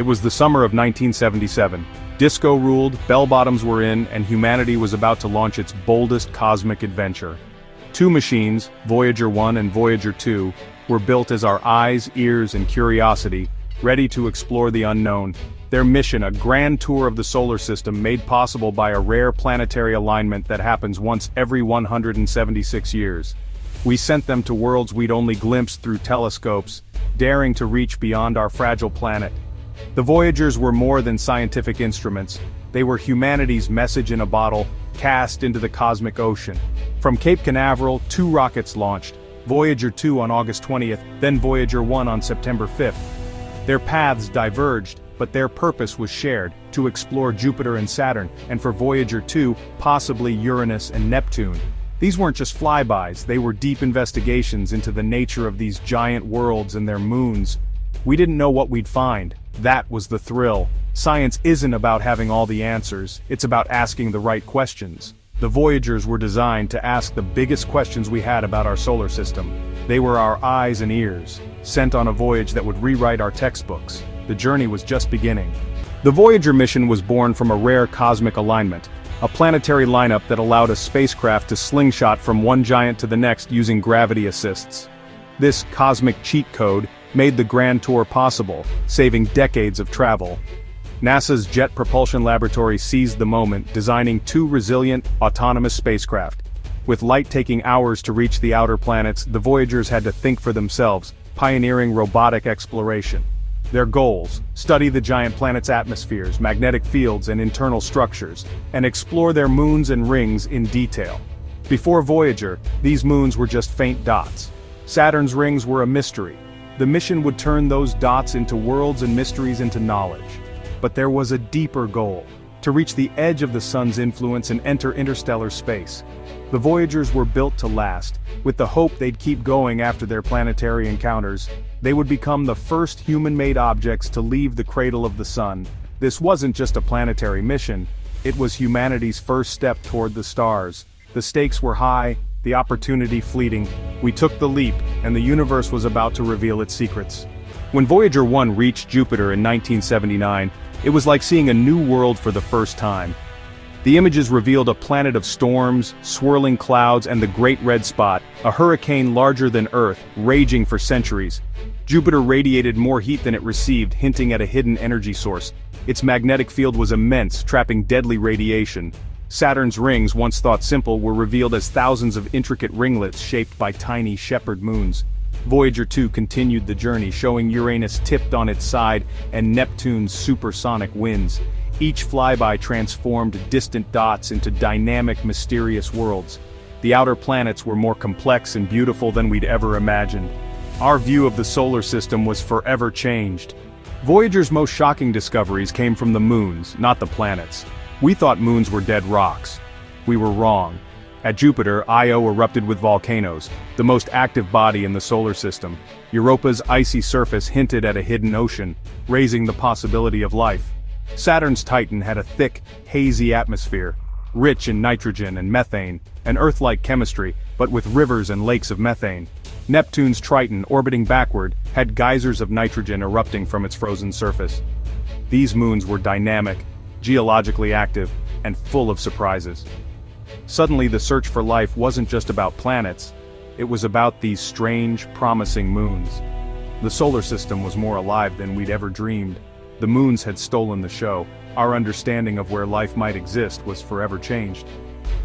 It was the summer of 1977. Disco ruled, bell-bottoms were in, and humanity was about to launch its boldest cosmic adventure. Two machines, Voyager 1 and Voyager 2, were built as our eyes, ears, and curiosity, ready to explore the unknown. Their mission, a grand tour of the solar system made possible by a rare planetary alignment that happens once every 176 years. We sent them to worlds we'd only glimpsed through telescopes, daring to reach beyond our fragile planet. The Voyagers were more than scientific instruments. They were humanity's message in a bottle, cast into the cosmic ocean. From Cape Canaveral, 2 rockets launched, Voyager 2 on August 20th, then Voyager 1 on September 5th. Their paths diverged, but their purpose was shared, to explore Jupiter and Saturn, and for Voyager 2, possibly Uranus and Neptune. These weren't just flybys, they were deep investigations into the nature of these giant worlds and their moons. We didn't know what we'd find. That was the thrill. Science isn't about having all the answers, it's about asking the right questions. The Voyagers were designed to ask the biggest questions we had about our solar system. They were our eyes and ears, sent on a voyage that would rewrite our textbooks. The journey was just beginning. The Voyager mission was born from a rare cosmic alignment, a planetary lineup that allowed a spacecraft to slingshot from one giant to the next using gravity assists. This cosmic cheat code made the grand tour possible, saving decades of travel. NASA's Jet Propulsion Laboratory seized the moment, designing 2 resilient, autonomous spacecraft. With light taking hours to reach the outer planets, the Voyagers had to think for themselves, pioneering robotic exploration. Their goals: study the giant planet's atmospheres, magnetic fields, and internal structures, and explore their moons and rings in detail. Before Voyager, these moons were just faint dots. Saturn's rings were a mystery. The mission would turn those dots into worlds and mysteries into knowledge. But there was a deeper goal: to reach the edge of the sun's influence and enter interstellar space. The Voyagers were built to last, with the hope they'd keep going after their planetary encounters. They would become the first human-made objects to leave the cradle of the sun. This wasn't just a planetary mission, it was humanity's first step toward the stars. The stakes were high, the opportunity fleeting. We took the leap, and the universe was about to reveal its secrets. When Voyager 1 reached Jupiter in 1979, it was like seeing a new world for the first time. The images revealed a planet of storms, swirling clouds, and the Great Red Spot, a hurricane larger than Earth, raging for centuries. Jupiter radiated more heat than it received, hinting at a hidden energy source. Its magnetic field was immense, trapping deadly radiation. Saturn's rings, once thought simple, were revealed as thousands of intricate ringlets shaped by tiny shepherd moons. Voyager 2 continued the journey, showing Uranus tipped on its side and Neptune's supersonic winds. Each flyby transformed distant dots into dynamic, mysterious worlds. The outer planets were more complex and beautiful than we'd ever imagined. Our view of the solar system was forever changed. Voyager's most shocking discoveries came from the moons, not the planets. We thought moons were dead rocks. We were wrong. At Jupiter, Io erupted with volcanoes, the most active body in the solar system. Europa's icy surface hinted at a hidden ocean, raising the possibility of life. Saturn's Titan had a thick, hazy atmosphere, rich in nitrogen and methane, an Earth-like chemistry, but with rivers and lakes of methane. Neptune's Triton, orbiting backward, had geysers of nitrogen erupting from its frozen surface. These moons were dynamic, geologically active, and full of surprises. Suddenly, the search for life wasn't just about planets, it was about these strange, promising moons. The solar system was more alive than we'd ever dreamed. The moons had stolen the show. Our understanding of where life might exist was forever changed.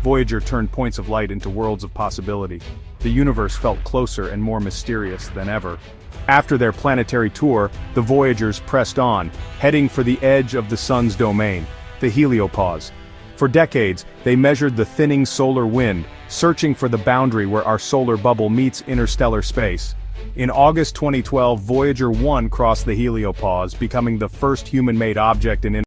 Voyager turned points of light into worlds of possibility. The universe felt closer and more mysterious than ever. After their planetary tour, the Voyagers pressed on, heading for the edge of the sun's domain, the heliopause. For decades, they measured the thinning solar wind, searching for the boundary where our solar bubble meets interstellar space. In August 2012, Voyager 1 crossed the heliopause, becoming the first human-made object in